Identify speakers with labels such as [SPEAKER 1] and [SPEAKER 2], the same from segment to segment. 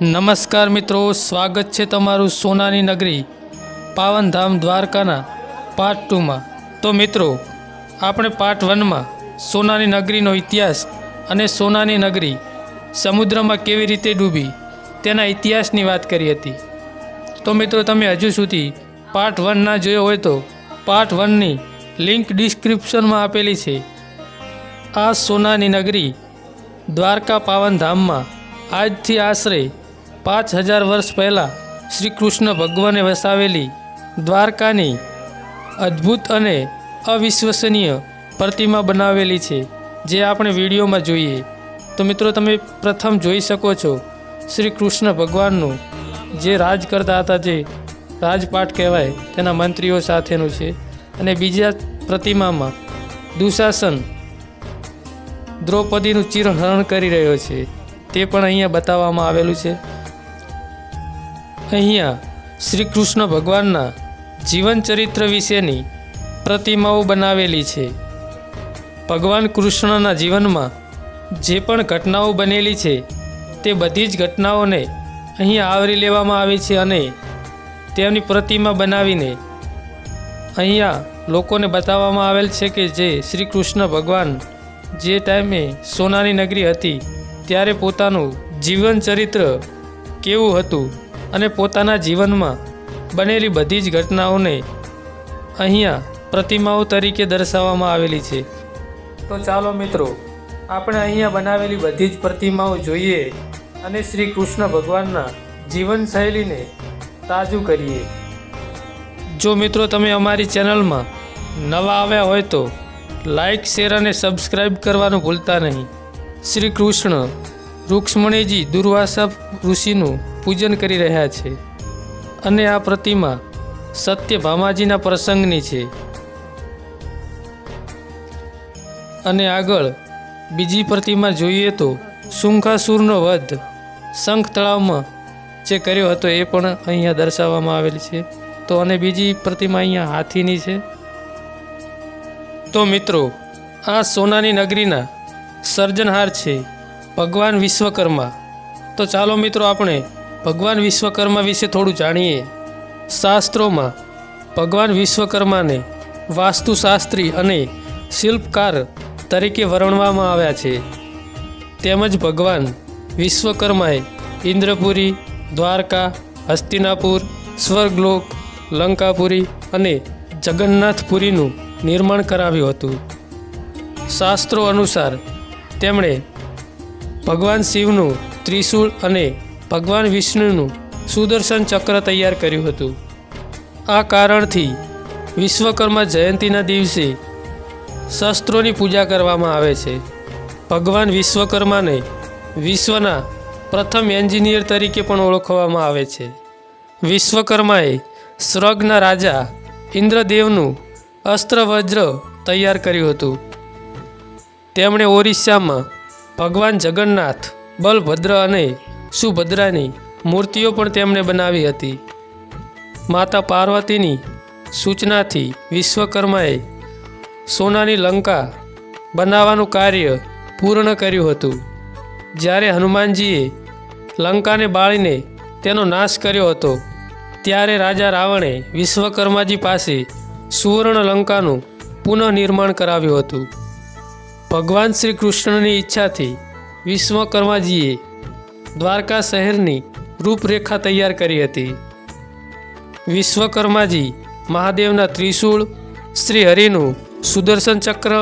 [SPEAKER 1] નમસ્કાર મિત્રો, સ્વાગત છે તમારું સોનાની નગરી પાવનધામ દ્વારકાના પાર્ટ 2માં। તો મિત્રો, આપણે પાર્ટ 1માં સોનાની નગરીનો ઇતિહાસ અને સોનાની નગરી સમુદ્રમાં કેવી રીતે ડૂબી તેના ઇતિહાસની વાત કરી હતી। તો મિત્રો, તમે હજુ સુધી પાર્ટ 1 ના જોયો હોય તો પાર્ટ 1ની લિંક ડિસ્ક્રિપ્શનમાં આપેલી છે। આ સોનાની નગરી દ્વારકા પાવનધામમાં આજથી આશરે 5000 વર્ષ પહેલાં શ્રી કૃષ્ણ ભગવાને વસાવેલી દ્વારકાની અદ્ભુત અને અવિશ્વસનીય પ્રતિમા બનાવેલી છે, જે આપણે વિડીયોમાં જોઈએ। તો મિત્રો, તમે પ્રથમ જોઈ શકો છો શ્રી કૃષ્ણ ભગવાનનું જે રાજ કરતા હતા, જે રાજપાટ કહેવાય, તેના મંત્રીઓ સાથેનું છે। અને બીજા પ્રતિમામાં દુશાસન દ્રૌપદીનું ચિરહરણ કરી રહ્યો છે, તે પણ અહીંયા બતાવવામાં આવેલું છે। અહીંયા શ્રી કૃષ્ણ ભગવાનના જીવન ચરિત્ર વિશેની પ્રતિમાઓ બનાવેલી છે। ભગવાન કૃષ્ણના જીવનમાં જે પણ ઘટનાઓ બનેલી છે, તે બધી જ ઘટનાઓને અહીંયા આવરી લેવામાં આવી છે અને તેમની પ્રતિમા બનાવીને અહીંયા લોકોને બતાવવામાં આવેલ છે કે જે શ્રી કૃષ્ણ ભગવાન જે ટાઈમે સોનાની નગરી હતી ત્યારે પોતાનું જીવન ચરિત્ર કેવું હતું અને પોતાના જીવનમાં બનેલી બધી જ ઘટનાઓને અહીંયા પ્રતિમાઓ તરીકે દર્શાવવામાં આવેલી છે। તો ચાલો મિત્રો, આપણે અહીંયા બનાવેલી બધી જ પ્રતિમાઓ જોઈએ અને શ્રી કૃષ્ણ ભગવાનના જીવનશૈલીને તાજું કરીએ। જો મિત્રો, તમે અમારી ચેનલમાં નવા આવ્યા હોય તો લાઈક, શેર અને સબસ્ક્રાઈબ કરવાનું ભૂલતા નહીં। શ્રી કૃષ્ણ રૂક્ષ્મણીજી દુર્વાસા ઋષિનું પૂજન કરી રહ્યા છે અને આ પ્રતિમા સત્યભામાજીના પ્રસંગની છે। અને આગળ બીજી પ્રતિમા જોઈએ તો શુંખાસુરનો વધ શંખ તળાવમાં જે કર્યો હતો એ પણ અહીંયા દર્શાવવામાં આવેલી છે। તો અને બીજી પ્રતિમા અહીંયા હાથીની છે। તો મિત્રો, આ સોનાની નગરીના સર્જનહાર છે ભગવાન વિશ્વકર્મા। તો ચાલો મિત્રો, આપણે ભગવાન વિશ્વકર્મા વિશે થોડું જાણીએ। શાસ્ત્રોમાં ભગવાન વિશ્વકર્માને વાસ્તુશાસ્ત્રી અને શિલ્પકાર તરીકે વર્ણવવામાં આવ્યા છે। તેમજ ભગવાન વિશ્વકર્માએ ઇન્દ્રપુરી, દ્વારકા, હસ્તિનાપુર, સ્વર્ગલોક, લંકાપુરી અને જગન્નાથપુરીનું નિર્માણ કરાવ્યું હતું। શાસ્ત્રો અનુસાર તેમણે ભગવાન શિવનું ત્રિશૂળ અને ભગવાન વિષ્ણુનું સુદર્શન ચક્ર તૈયાર કર્યું હતું। આ કારણથી વિશ્વકર્મા જયંતીના દિવસે શસ્ત્રોની પૂજા કરવામાં આવે છે। ભગવાન વિશ્વકર્માને વિશ્વના પ્રથમ એન્જિનિયર તરીકે પણ ઓળખવામાં આવે છે। વિશ્વકર્માએ સ્વર્ગના રાજા ઇન્દ્રદેવનું અસ્ત્ર વજ્ર તૈયાર કર્યું હતું। તેમણે ઓરિસ્સામાં ભગવાન જગન્નાથ, બલભદ્ર અને સુભદ્રાની મૂર્તિઓ પણ તેમણે બનાવી હતી। માતા પાર્વતીની સૂચનાથી વિશ્વકર્માએ સોનાની લંકા બનાવવાનું કાર્ય પૂર્ણ કર્યું હતું। જ્યારે હનુમાનજીએ લંકાને બાળીને તેનો નાશ કર્યો હતો, ત્યારે રાજા રાવણે વિશ્વકર્માજી પાસે સુવર્ણ લંકાનું પુનઃનિર્માણ કરાવ્યું હતું। ભગવાન શ્રી કૃષ્ણની ઈચ્છાથી વિશ્વકર્માજીએ દ્વારકા શહેરની રૂપરેખા તૈયાર કરી હતી। વિશ્વકર્માજી મહાદેવના ત્રિશૂળ, શ્રી હરિનું સુદર્શન ચક્ર,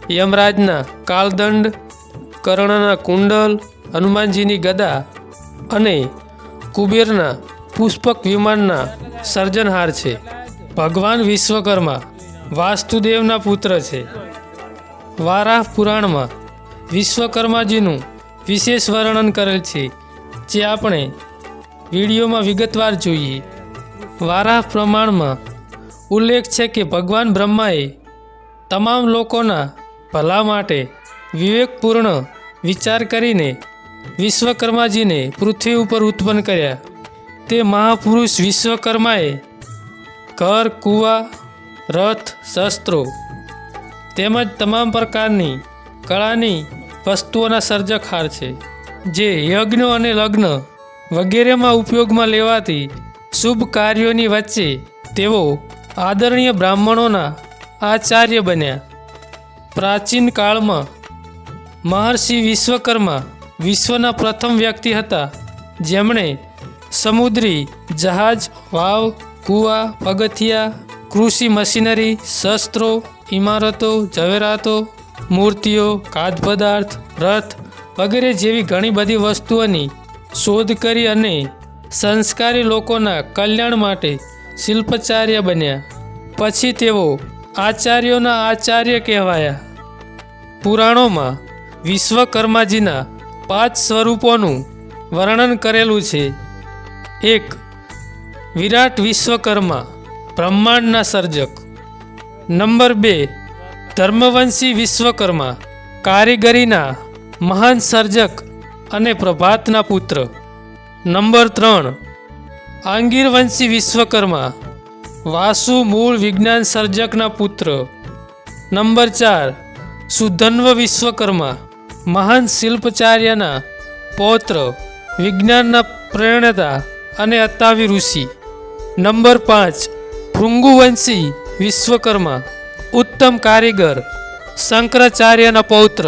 [SPEAKER 1] યમરાજના કાળદંડ, કર્ણના કુંડલ, હનુમાનજીની ગદા અને કુબેરના પુષ્પક વિમાનના સર્જનહાર છે। ભગવાન વિશ્વકર્મા વાસ્તુદેવના પુત્ર છે। વારાહ પુરાણમાં વિશ્વકર્માજીનું વિશેષ વર્ણન કરેલ છે, જે આપણે વિડીયોમાં વિગતવાર જોઈએ। વારાહ પ્રમાણમાં ઉલ્લેખ છે કે ભગવાન બ્રહ્માએ તમામ લોકોના ભલા માટે વિવેકપૂર્ણ વિચાર કરીને વિશ્વકર્માજીને પૃથ્વી ઉપર ઉત્પન્ન કર્યા। તે મહાપુરુષ વિશ્વકર્માએ ઘર, કૂવા, રથ, શસ્ત્રો તેમજ તમામ પ્રકારની કળાની વસ્તુઓના સર્જકહાર છે, જે યજ્ઞ અને લગ્ન વગેરેમાં ઉપયોગમાં લેવાતી શુભ કાર્યોની વચ્ચે તેઓ આદરણીય બ્રાહ્મણોના આચાર્ય બન્યા. પ્રાચીન કાળમાં મહર્ષિ વિશ્વકર્મા વિશ્વના પ્રથમ વ્યક્તિ હતા જેમણે સમુદ્રી જહાજ, વાવ, કૂવા, પગથિયા, કૃષિ મશીનરી, શસ્ત્રો, ઇમારતો, ઝવેરાતો, મૂર્તિઓ, ખાદ્ય પદાર્થ, રથ વગેરે જેવી ઘણી બધી વસ્તુઓની શોધ કરી અને સંસ્કારી લોકોના કલ્યાણ માટે શિલ્પાચાર્ય બન્યા. પછી તેઓ આચાર્યોના આચાર્ય કહેવાયા. પુરાણોમાં વિશ્વકર્માજીના 5 સ્વરૂપોનું વર્ણન કરેલું છે. 1. વિરાટ વિશ્વકર્મા, બ્રહ્માંડના સર્જક. નંબર 2. ધર્મવંશી વિશ્વકર્મા, કારીગરીના મહાન સર્જક અને પ્રભાતના પુત્ર. નંબર 3. આંગીરવંશી વિશ્વકર્મા, વાસુ મૂળ વિજ્ઞાન સર્જકના પુત્ર. નંબર 4. સુધન્વ વિશ્વકર્મા, મહાન શિલ્પાચાર્યના પૌત્ર, વિજ્ઞાનના પ્રેરણેતા અને અતાવી ઋષિ. નંબર 5. ભૃંગુવંશી વિશ્વકર્મા, ઉત્તમ કારીગર, શંકરાચાર્યના પૌત્ર.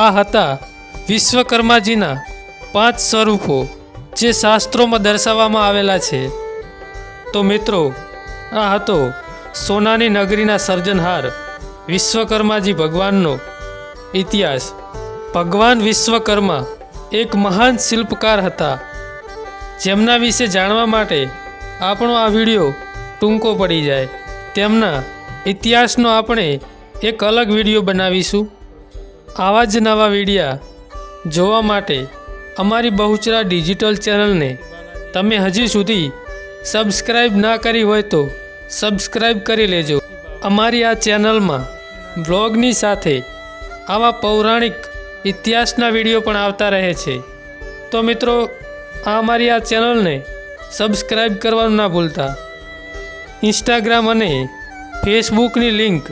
[SPEAKER 1] આ હતા વિશ્વકર્માજીના 5 સ્વરૂપો જે શાસ્ત્રોમાં દર્શાવવામાં આવેલા છે. તો મિત્રો, આ હતો સોનાની નગરીના સર્જનહાર વિશ્વકર્માજી ભગવાનનો ઇતિહાસ. ભગવાન વિશ્વકર્મા એક મહાન શિલ્પકાર હતા જેમના વિશે જાણવા માટે આપણો આ વિડીયો ટૂંકો પડી જાય. તેમના ઇતિહાસનો આપણે એક અલગ વિડીયો બનાવીશું. આવા જ નવા વિડીયા જોવા માટે અમારી બહુચરા ડિજિટલ ચેનલને તમે હજી સુધી સબસ્ક્રાઈબ ના કરી હોય તો સબસ્ક્રાઈબ કરી લેજો. અમારી આ ચેનલમાં બ્લોગની સાથે આવા પૌરાણિક ઇતિહાસના વિડીયો પણ આવતા રહે છે. તો મિત્રો, અમારી આ ચેનલને સબસ્ક્રાઈબ કરવાનું ના ભૂલતા. ઇન્સ્ટાગ્રામ અને ફેસબુકની લિંક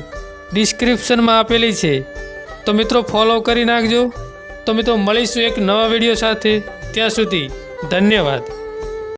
[SPEAKER 1] ડિસ્ક્રિપ્શનમાં આપેલી છે, તો મિત્રો ફોલો કરી નાખજો. તો મિત્રો, મળીશું એક નવા વિડીયો સાથે. ત્યાં સુધી ધન્યવાદ.